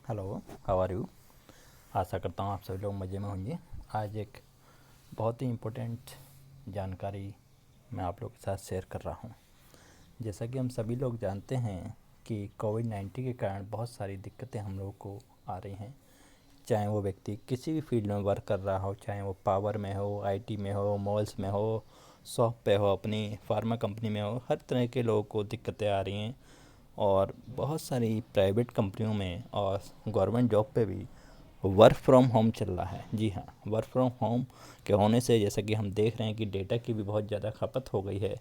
Hello, how are you. आशा करता हूँ आप सभी लोग मज़े में होंगे। आज एक बहुत ही इम्पोर्टेंट जानकारी मैं आप लोग के साथ शेयर कर रहा हूँ। जैसा कि हम सभी लोग जानते हैं कि कोविड-19 के कारण बहुत सारी दिक्कतें हम लोग को आ रही हैं। चाहे वो व्यक्ति किसी भी फील्ड में वर्क कर रहा हो, चाहे वो पावर में हो, आईटी में हो, मॉल्स में हो, शॉप पे हो, अपनी फार्मा कंपनी में हो, हर तरह के लोगों को दिक्कतें आ रही हैं। और बहुत सारी प्राइवेट कंपनियों में और गवर्नमेंट जॉब पे भी वर्क फ्रॉम होम चल रहा है। जी हाँ, वर्क फ्रॉम होम के होने से जैसा कि हम देख रहे हैं कि डेटा की भी बहुत ज़्यादा खपत हो गई है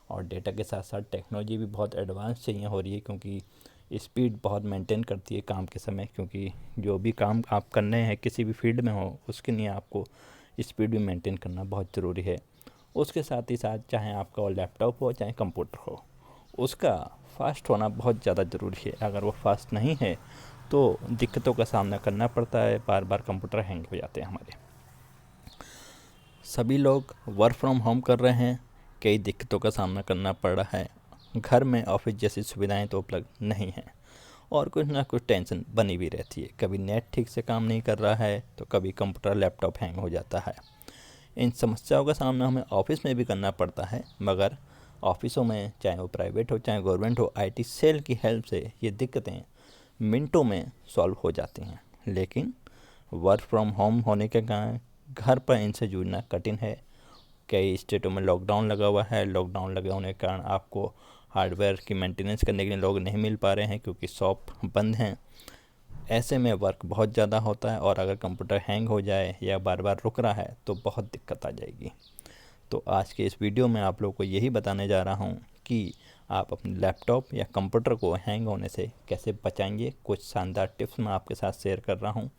और डेटा के साथ साथ टेक्नोलॉजी भी बहुत एडवांस चाहिए हो रही है, क्योंकि स्पीड बहुत मेंटेन करती है काम के समय। क्योंकि जो भी काम आप करने हैं किसी भी फील्ड में हो, उसके लिए आपको स्पीड भी मेंटेन करना बहुत ज़रूरी है। उसके साथ ही साथ चाहे आपका वो लैपटॉप हो चाहे कंप्यूटर हो, उसका फास्ट होना बहुत ज़्यादा ज़रूरी है। अगर वो फास्ट नहीं है तो दिक्कतों का सामना करना पड़ता है, बार बार कंप्यूटर हैंग हो जाते हैं हमारे। सभी लोग वर्क फ्रॉम होम कर रहे हैं, कई दिक्कतों का सामना करना पड़ रहा है। घर में ऑफिस जैसी सुविधाएं तो उपलब्ध नहीं हैं और कुछ ना कुछ टेंशन बनी भी रहती है। कभी नेट ठीक से काम नहीं कर रहा है तो कभी कंप्यूटर लैपटॉप हैंग हो जाता है। इन समस्याओं का सामना हमें ऑफिस में भी करना पड़ता है, मगर ऑफिसों में चाहे वो प्राइवेट हो चाहे गवर्नमेंट हो, आईटी सेल की हेल्प से ये दिक्कतें मिनटों में सॉल्व हो जाती हैं। लेकिन वर्क फ्रॉम होम होने के कारण घर पर इनसे जूझना कठिन है। कई स्टेटों में लॉकडाउन लगा हुआ है। लॉकडाउन लगे होने के कारण आपको हार्डवेयर की मेंटेनेंस करने के लिए लोग नहीं मिल पा रहे हैं, क्योंकि शॉप बंद हैं। ऐसे में वर्क बहुत ज़्यादा होता है और अगर कंप्यूटर हैंग हो जाए या बार बार रुक रहा है तो बहुत दिक्कत आ जाएगी। तो आज के इस वीडियो में आप लोगों को यही बताने जा रहा हूँ कि आप अपने लैपटॉप या कंप्यूटर को हैंग होने से कैसे बचाएंगे। कुछ शानदार टिप्स मैं आपके साथ शेयर कर रहा हूँ।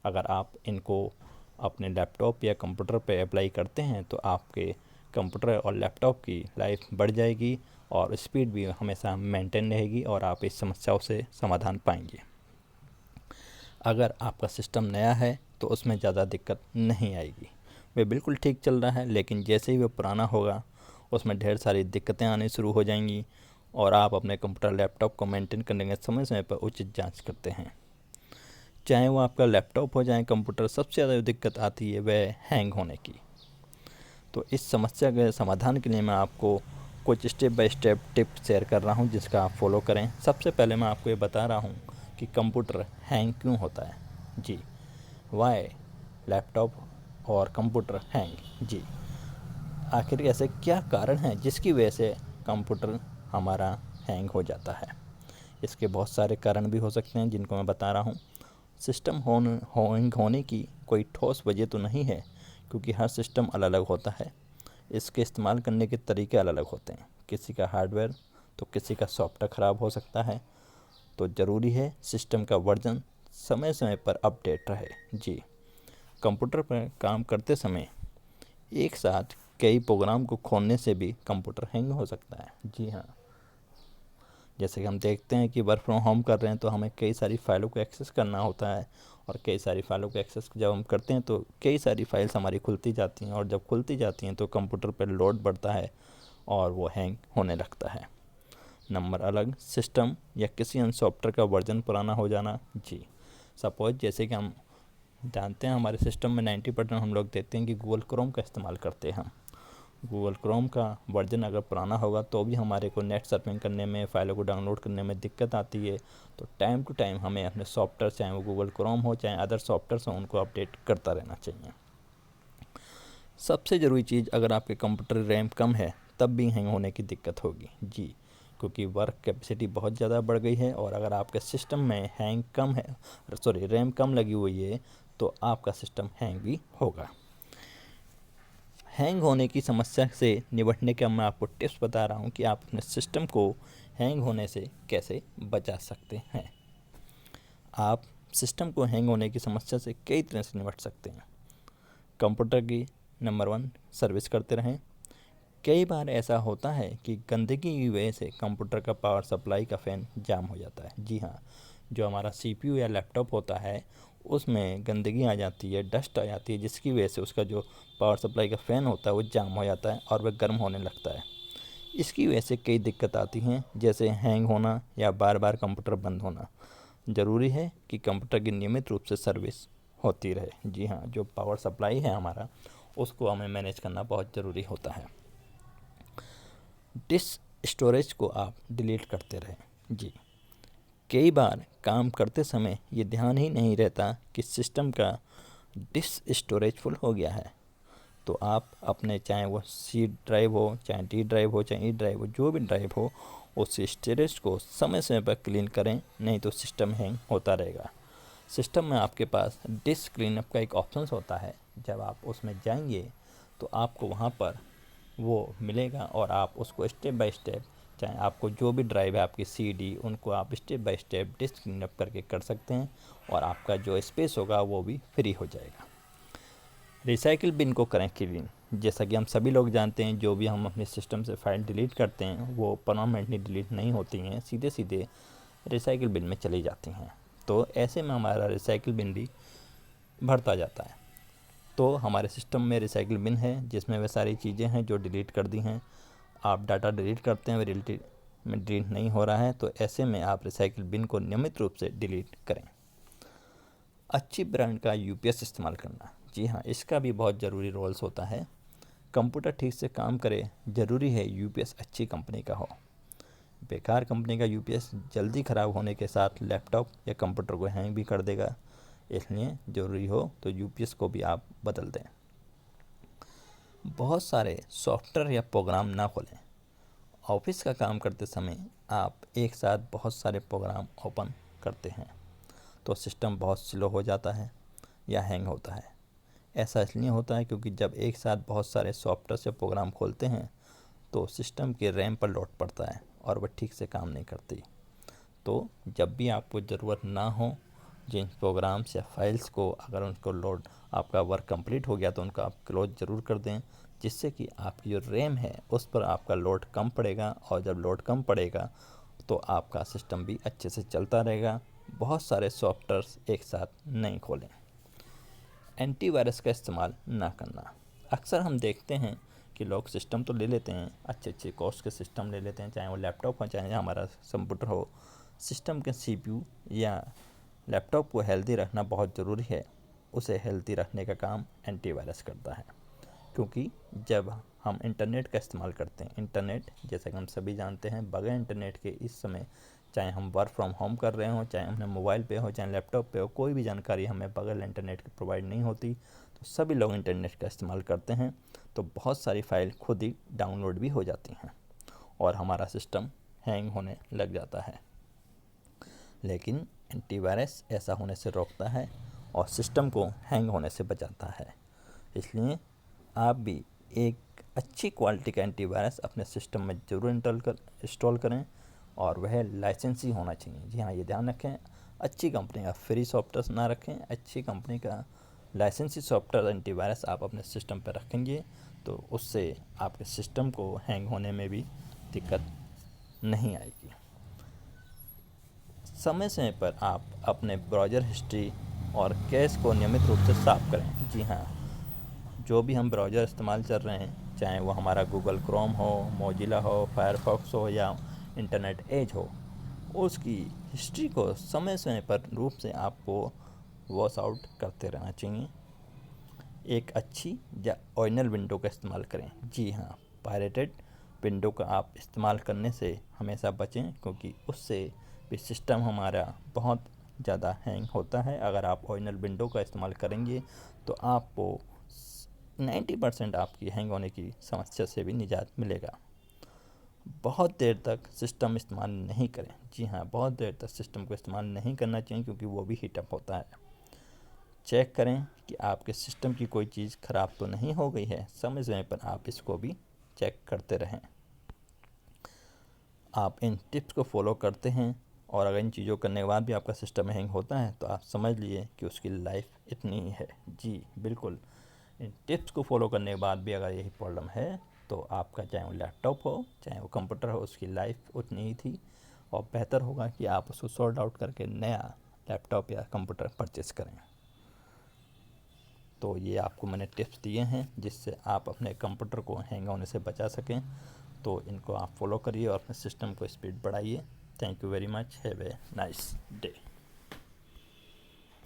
अगर आप इनको अपने लैपटॉप या कंप्यूटर पर अप्लाई करते हैं तो आपके कंप्यूटर और लैपटॉप की लाइफ बढ़ जाएगी और स्पीड भी हमेशा मेंटेन रहेगी और आप इस समस्याओं से समाधान पाएंगे। अगर आपका सिस्टम नया है तो उसमें ज़्यादा दिक्कत नहीं आएगी, वे बिल्कुल ठीक चल रहा है। लेकिन जैसे ही वो पुराना होगा उसमें ढेर सारी दिक्कतें आनी शुरू हो जाएंगी और आप अपने कंप्यूटर लैपटॉप को मेंटेन करने के समय समय पर उचित जांच करते हैं। चाहे वो आपका लैपटॉप हो चाहे कंप्यूटर, सबसे ज़्यादा जो दिक्कत आती है वह हैंग होने की। तो इस समस्या के समाधान के लिए मैं आपको कुछ step by step tips share कर रहा हूँ जिसका आप फॉलो करें। सबसे पहले मैं आपको ये बता रहा हूँ कि कंप्यूटर हैंग क्यों होता है। जी, वाई लैपटॉप और कंप्यूटर हैंग। जी, आखिर ऐसे क्या कारण हैं जिसकी वजह से कंप्यूटर हमारा हैंग हो जाता है। इसके बहुत सारे कारण भी हो सकते हैं जिनको मैं बता रहा हूँ। सिस्टम हैंग होने की कोई ठोस वजह तो नहीं है, क्योंकि हर सिस्टम अलग अलग होता है। इसके इस्तेमाल करने के तरीके अलग अलग होते हैं। किसी का हार्डवेयर तो किसी का सॉफ्टवेयर ख़राब हो सकता है। तो ज़रूरी है सिस्टम का वर्जन समय समय पर अपडेट रहे। जी, कंप्यूटर पर काम करते समय एक साथ कई प्रोग्राम को खोलने से भी कंप्यूटर हैंग हो सकता है। जी हाँ, जैसे कि हम देखते हैं कि वर्क फ्रॉम होम कर रहे हैं तो हमें कई सारी फाइलों को एक्सेस करना होता है और कई सारी फाइलों को एक्सेस जब हम करते हैं तो कई सारी फाइल्स हमारी खुलती जाती हैं और जब खुलती जाती हैं तो कंप्यूटर पर लोड बढ़ता है और वो हैंग होने लगता है। नंबर अलग सिस्टम या किसी अन्य सॉफ्टवेयर का वर्जन पुराना हो जाना। जी, सपोज जैसे कि हम जानते हैं हमारे सिस्टम में 90% हम लोग देखते हैं कि गूगल क्रोम का इस्तेमाल करते हैं हम। गूगल क्रोम का वर्जन अगर पुराना होगा तो भी हमारे को नेट सर्फिंग करने में, फ़ाइलों को डाउनलोड करने में दिक्कत आती है। तो टाइम टू टाइम हमें अपने सॉफ्टवेयर, चाहे वो गूगल क्रोम हो चाहे अदर सॉफ्टवेयर हो, उनको अपडेट करता रहना चाहिए। सबसे ज़रूरी चीज़, अगर आपके कंप्यूटर रैम कम है तब भी हैंग होने की दिक्कत होगी। जी, क्योंकि वर्क कैपेसिटी बहुत ज़्यादा बढ़ गई है और अगर आपके सिस्टम में रैम कम लगी हुई है तो आपका सिस्टम हैंग भी होगा। हैंग होने की समस्या से निपटने के मैं आपको टिप्स बता रहा हूँ कि आप अपने सिस्टम को हैंग होने से कैसे बचा सकते हैं। आप सिस्टम को हैंग होने की समस्या से कई तरह से निपट सकते हैं। कंप्यूटर की नंबर 1, सर्विस करते रहें। कई बार ऐसा होता है कि गंदगी की वजह से कंप्यूटर का पावर सप्लाई का फ़ैन जाम हो जाता है। जी हाँ, जो हमारा सीपीयू या लैपटॉप होता है उसमें गंदगी आ जाती है, डस्ट आ जाती है, जिसकी वजह से उसका जो पावर सप्लाई का फ़ैन होता है वो जाम हो जाता है और वह गर्म होने लगता है। इसकी वजह से कई दिक्कत आती हैं, जैसे हैंग होना या बार बार कंप्यूटर बंद होना। ज़रूरी है कि कंप्यूटर की नियमित रूप से सर्विस होती रहे। जी हाँ, जो पावर सप्लाई है हमारा, उसको हमें मैनेज करना बहुत ज़रूरी होता है। डिस्क स्टोरेज को आप डिलीट करते रहें। जी, कई बार काम करते समय ये ध्यान ही नहीं रहता कि सिस्टम का डिस्क स्टोरेज फुल हो गया है। तो आप अपने, चाहे वो सी ड्राइव हो, चाहे डी ड्राइव हो, चाहे ई ड्राइव हो, जो भी ड्राइव हो, उस स्टोरेज को समय समय पर क्लीन करें, नहीं तो सिस्टम हैंग होता रहेगा। सिस्टम में आपके पास डिस्क क्लीनअप का एक ऑप्शन होता है। जब आप उसमें जाएंगे तो आपको वहाँ पर वो मिलेगा और आप उसको स्टेप बाय स्टेप, चाहे आपको जो भी ड्राइव है आपकी CD, उनको आप step by step disc cleanup करके कर सकते हैं और आपका जो स्पेस होगा वो भी फ्री हो जाएगा। रिसाइकिल बिन को करें क्लीन। जैसा कि हम सभी लोग जानते हैं, जो भी हम अपने सिस्टम से फाइल डिलीट करते हैं वो परमानेंटली डिलीट नहीं होती हैं, सीधे सीधे रिसाइकिल बिन में चली जाती हैं। तो ऐसे में हमारा रिसाइकिल बिन भी भरता जाता है। तो हमारे सिस्टम में रिसाइकिल बिन है जिसमें वे सारी चीज़ें हैं जो डिलीट कर दी हैं। आप डाटा डिलीट करते हैं, वे रियलिटी में डिलीट नहीं हो रहा है, तो ऐसे में आप रिसाइकिल बिन को नियमित रूप से डिलीट करें। अच्छी ब्रांड का UPS इस्तेमाल करना। जी हाँ, इसका भी बहुत ज़रूरी रोल्स होता है। कंप्यूटर ठीक से काम करे, ज़रूरी है UPS अच्छी कंपनी का हो। बेकार कंपनी का UPS जल्दी ख़राब होने के साथ लैपटॉप या कंप्यूटर को हैंग भी कर देगा, इसलिए ज़रूरी हो तो UPS को भी आप बदल दें। बहुत सारे सॉफ्टवेयर या प्रोग्राम ना खोलें। ऑफिस का काम करते समय आप एक साथ बहुत सारे प्रोग्राम ओपन करते हैं तो सिस्टम बहुत स्लो हो जाता है या हैंग होता है। ऐसा इसलिए होता है क्योंकि जब एक साथ बहुत सारे सॉफ्टवेयर से प्रोग्राम खोलते हैं तो सिस्टम के रैम पर लोड पड़ता है और वह ठीक से काम नहीं करती। तो जब भी आपको ज़रूरत ना हो, जिन प्रोग्राम्स या फाइल्स को, अगर उनको लोड, आपका वर्क कंप्लीट हो गया तो उनका आप क्लोज ज़रूर कर दें, जिससे कि आपकी जो रैम है उस पर आपका लोड कम पड़ेगा और जब लोड कम पड़ेगा तो आपका सिस्टम भी अच्छे से चलता रहेगा। बहुत सारे सॉफ्टवेयर्स एक साथ नहीं खोलें। एंटीवायरस का इस्तेमाल ना करना। अक्सर हम देखते हैं कि लोग सिस्टम तो ले लेते हैं, अच्छे अच्छे कॉस्ट के सिस्टम ले लेते हैं, चाहे वो लैपटॉप हो चाहे हमारा कंप्यूटर हो। सिस्टम के CPU या लैपटॉप को हेल्दी रखना बहुत ज़रूरी है। उसे हेल्दी रखने का काम एंटीवायरस करता है, क्योंकि जब हम इंटरनेट का इस्तेमाल करते हैं, इंटरनेट जैसा कि हम सभी जानते हैं, बगैर इंटरनेट के इस समय, चाहे हम वर्क फ्रॉम होम कर रहे हों, चाहे हमने मोबाइल पे हो, चाहे लैपटॉप पे हो, कोई भी जानकारी हमें बगैर इंटरनेट के प्रोवाइड नहीं होती। तो सभी लोग इंटरनेट का इस्तेमाल करते हैं, तो बहुत सारी फाइल खुद ही डाउनलोड भी हो जाती हैं और हमारा सिस्टम हैंग होने लग जाता है। लेकिन एंटीवायरस ऐसा होने से रोकता है और सिस्टम को हैंग होने से बचाता है। इसलिए आप भी एक अच्छी क्वालिटी का एंटीवायरस अपने सिस्टम में ज़रूर इंस्टॉल करें और वह लाइसेंस ही होना चाहिए। जी हाँ, ये ध्यान रखें, अच्छी कंपनी का फ्री सॉफ्टवेयर ना रखें, अच्छी कंपनी का लाइसेंसी सॉफ्टवेयर एंटीवायरस आप अपने सिस्टम पर रखेंगे तो उससे आपके सिस्टम को हैंग होने में भी दिक्कत नहीं आएगी। समय समय पर आप अपने ब्राउज़र हिस्ट्री और कैश को नियमित रूप से साफ करें। जी हाँ, जो भी हम ब्राउज़र इस्तेमाल कर रहे हैं, चाहे वो हमारा गूगल क्रोम हो, मोजिला हो, फायरफॉक्स हो या इंटरनेट एज हो, उसकी हिस्ट्री को समय समय पर रूप से आपको वॉश आउट करते रहना चाहिए। एक अच्छी या ओरिजिनल विंडो का इस्तेमाल करें। जी हाँ, पायरेटेड विंडो का आप इस्तेमाल करने से हमेशा बचें, क्योंकि उससे भी सिस्टम हमारा बहुत ज़्यादा हैंग होता है। अगर आप ओरिजिनल विंडो का इस्तेमाल करेंगे तो आपको 90% आपकी हैंग होने की समस्या से भी निजात मिलेगा। बहुत देर तक सिस्टम इस्तेमाल नहीं करें। जी हाँ, बहुत देर तक सिस्टम को इस्तेमाल नहीं करना चाहिए, क्योंकि वो भी हीटअप होता है। चेक करें कि आपके सिस्टम की कोई चीज़ ख़राब तो नहीं हो गई है। समय समय पर आप इसको भी चेक करते रहें। आप इन टिप्स को फॉलो करते हैं और अगर इन चीज़ों करने के बाद भी आपका सिस्टम हैंग होता है तो आप समझ लिए कि उसकी लाइफ इतनी ही है। जी बिल्कुल, इन टिप्स को फॉलो करने के बाद भी अगर यही प्रॉब्लम है तो आपका, चाहे वो लैपटॉप हो चाहे वो कंप्यूटर हो, उसकी लाइफ उतनी ही थी और बेहतर होगा कि आप उसको सॉर्ट आउट करके नया लैपटॉप या कंप्यूटर परचेज़ करें। तो ये आपको मैंने टिप्स दिए हैं जिससे आप अपने कंप्यूटर को हैंग होने से बचा सकें। तो इनको आप फॉलो करिए और अपने सिस्टम को स्पीड बढ़ाइए। Thank you very much. Have a nice day.